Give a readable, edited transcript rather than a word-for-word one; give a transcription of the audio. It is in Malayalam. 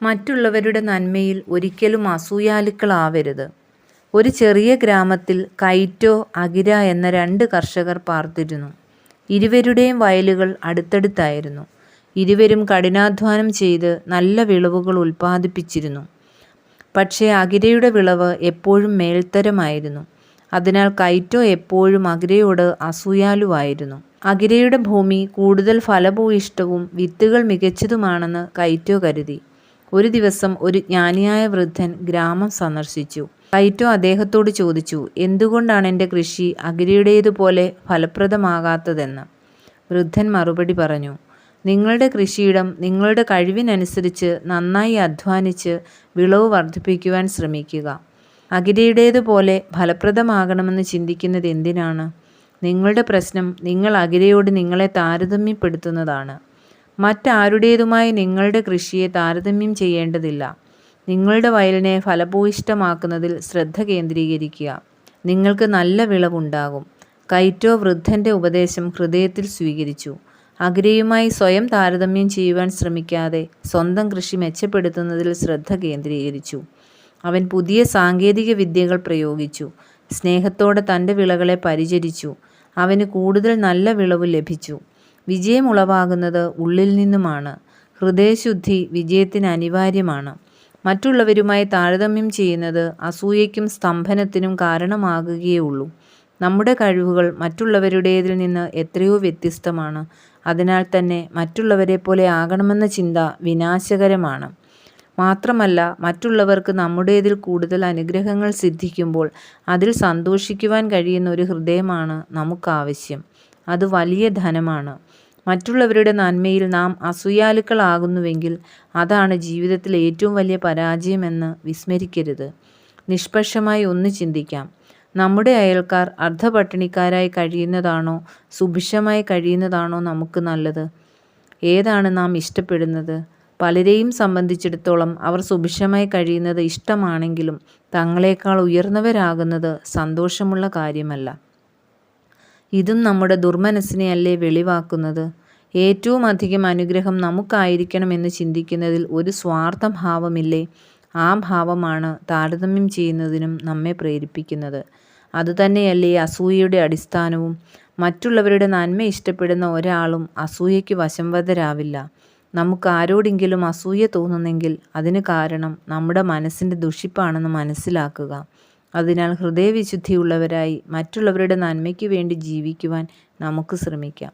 മറ്റുള്ളവരുടെ നന്മയിൽ ഒരിക്കലും അസൂയാലുക്കളാവരുത്. ഒരു ചെറിയ ഗ്രാമത്തിൽ കൈറ്റോ, അകിര എന്ന 2 കർഷകർ പാർത്തിരുന്നു. ഇരുവരുടെയും വയലുകൾ അടുത്തടുത്തായിരുന്നു. ഇരുവരും കഠിനാധ്വാനം ചെയ്ത് നല്ല വിളവുകൾ ഉൽപ്പാദിപ്പിച്ചിരുന്നു. പക്ഷേ അകിരയുടെ വിളവ് എപ്പോഴും മേൽത്തരമായിരുന്നു. അതിനാൽ കൈറ്റോ എപ്പോഴും അകിരയോട് അസൂയാലുവായിരുന്നു. അകിരയുടെ ഭൂമി കൂടുതൽ ഫലഭൂയിഷ്ഠവും വിത്തുകൾ മികച്ചതുമാണെന്ന് കൈറ്റോ കരുതി. ഒരു ദിവസം ഒരു ജ്ഞാനിയായ വൃദ്ധൻ ഗ്രാമം സന്ദർശിച്ചു. കൈറ്റോ അദ്ദേഹത്തോട് ചോദിച്ചു, എന്തുകൊണ്ടാണ് എൻ്റെ കൃഷി അകിരയുടേതുപോലെ ഫലപ്രദമാകാത്തതെന്ന്. വൃദ്ധൻ മറുപടി പറഞ്ഞു, നിങ്ങളുടെ കൃഷിയിടം നിങ്ങളുടെ കഴിവിനനുസരിച്ച് നന്നായി അധ്വാനിച്ച് വിളവ് വർദ്ധിപ്പിക്കുവാൻ ശ്രമിക്കുക. അകിരയുടേതുപോലെ ഫലപ്രദമാകണമെന്ന് ചിന്തിക്കുന്നത് എന്തിനാണ്? നിങ്ങളുടെ പ്രശ്നം നിങ്ങൾ അകിരയോട് നിങ്ങളെ താരതമ്യപ്പെടുത്തുന്നതാണ്. മറ്റാരുടേതുമായി നിങ്ങളുടെ കൃഷിയെ താരതമ്യം ചെയ്യേണ്ടതില്ല. നിങ്ങളുടെ വയലിനെ ഫലഭൂയിഷ്ഠമാക്കുന്നതിൽ ശ്രദ്ധ കേന്ദ്രീകരിക്കുക. നിങ്ങൾക്ക് നല്ല വിളവുണ്ടാകും. കൈറ്റോ വൃദ്ധൻ്റെ ഉപദേശം ഹൃദയത്തിൽ സ്വീകരിച്ചു. അകിരയുമായി സ്വയം താരതമ്യം ചെയ്യുവാൻ ശ്രമിക്കാതെ സ്വന്തം കൃഷി മെച്ചപ്പെടുത്തുന്നതിൽ ശ്രദ്ധ കേന്ദ്രീകരിച്ചു. അവൻ പുതിയ സാങ്കേതിക വിദ്യകൾ പ്രയോഗിച്ചു. സ്നേഹത്തോടെ തൻ്റെ വിളകളെ പരിചരിച്ചു. അവന് കൂടുതൽ നല്ല വിളവ് ലഭിച്ചു. വിജയമുളവാകുന്നത് ഉള്ളിൽ നിന്നുമാണ്. ഹൃദയശുദ്ധി വിജയത്തിന് അനിവാര്യമാണ്. മറ്റുള്ളവരുമായി താരതമ്യം ചെയ്യുന്നത് അസൂയയ്ക്കും സ്തംഭനത്തിനും കാരണമാകുകയുള്ളൂ. നമ്മുടെ കഴിവുകൾ മറ്റുള്ളവരുടേതിൽ നിന്ന് എത്രയോ വ്യത്യസ്തമാണ്. അതിനാൽ തന്നെ മറ്റുള്ളവരെ പോലെ ആകണമെന്ന ചിന്ത വിനാശകരമാണ്. മാത്രമല്ല, മറ്റുള്ളവർക്ക് നമ്മുടേതിൽ കൂടുതൽ അനുഗ്രഹങ്ങൾ സിദ്ധിക്കുമ്പോൾ അതിൽ സന്തോഷിക്കുവാൻ കഴിയുന്ന ഒരു ഹൃദയമാണ് നമുക്കാവശ്യം. അത് വലിയ ധനമാണ്. മറ്റുള്ളവരുടെ നന്മയിൽ നാം അസൂയാലുക്കളാകുന്നുവെങ്കിൽ അതാണ് ജീവിതത്തിൽ ഏറ്റവും വലിയ പരാജയമെന്ന് വിസ്മരിക്കരുത്. നിഷ്പക്ഷമായി ഒന്ന് ചിന്തിക്കാം. നമ്മുടെ അയൽക്കാർ അർദ്ധപട്ടിണിക്കാരായി കഴിയുന്നതാണോ സുഭിക്ഷമായി കഴിയുന്നതാണോ നമുക്ക് നല്ലത്? ഏതാണ് നാം ഇഷ്ടപ്പെടുന്നത്? പലരെയും സംബന്ധിച്ചിടത്തോളം അവർ സുഭിക്ഷമായി കഴിയുന്നത് ഇഷ്ടമാണെങ്കിലും തങ്ങളെക്കാൾ ഉയർന്നവരാകുന്നത് സന്തോഷമുള്ള കാര്യമല്ല. ഇതും നമ്മുടെ ദുർമനസ്സിനെയല്ലേ വെളിവാക്കുന്നത്? ഏറ്റവും അധികം അനുഗ്രഹം നമുക്കായിരിക്കണമെന്ന് ചിന്തിക്കുന്നതിൽ ഒരു സ്വാർത്ഥ ഭാവമില്ലേ? ആ ഭാവമാണ് താരതമ്യം ചെയ്യുന്നതിനും നമ്മെ പ്രേരിപ്പിക്കുന്നത്. അതുതന്നെയല്ലേ അസൂയയുടെ അടിസ്ഥാനവും? മറ്റുള്ളവരുടെ നന്മ ഇഷ്ടപ്പെടുന്ന ഒരാളും അസൂയയ്ക്ക് വശംവദരാവില്ല. നമുക്ക് ആരോടെങ്കിലും അസൂയ തോന്നുന്നെങ്കിൽ അതിന് കാരണം നമ്മുടെ മനസ്സിൻ്റെ ദുഷിപ്പാണെന്ന് മനസ്സിലാക്കുക. അതിനാൽ ഹൃദയവിശുദ്ധിയുള്ളവരായി മറ്റുള്ളവരുടെ നന്മയ്ക്ക് വേണ്ടി ജീവിക്കുവാൻ നമുക്ക് ശ്രമിക്കാം.